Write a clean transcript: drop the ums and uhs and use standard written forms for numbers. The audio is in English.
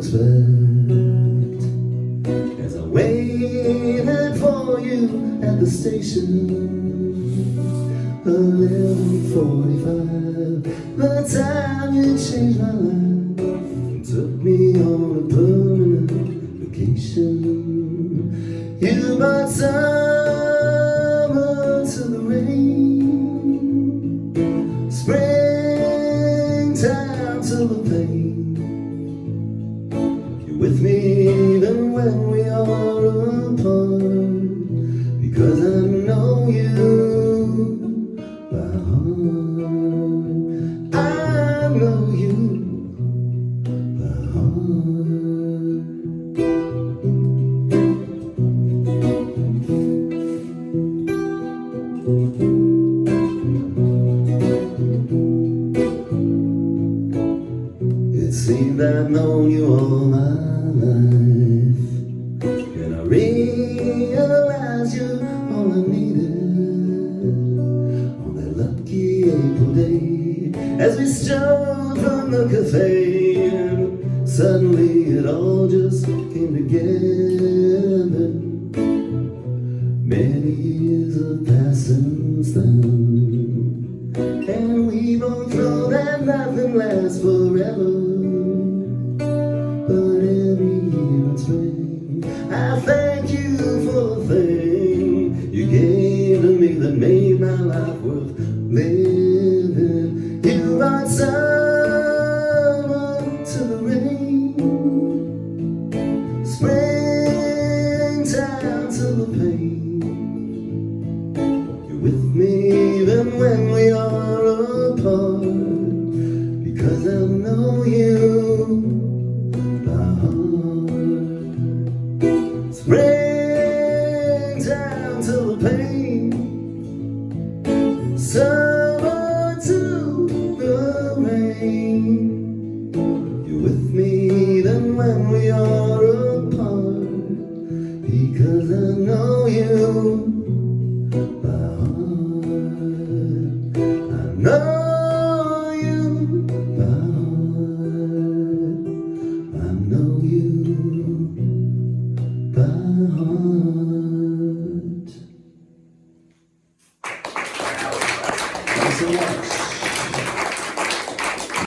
expect. As I waited for you at the station, 11:45, the time you changed my life and took me on a permanent vacation. You brought summer to the rain, springtime to the pain. You're with me even when we are apart, because I know you by heart. I know you by heart. It seemed I've known you all my life, and I realized you're all I needed on that lucky April day, as we strolled from the cafe, and suddenly it all just came together. Many years have passed since then, and we both know that nothing lasts forever.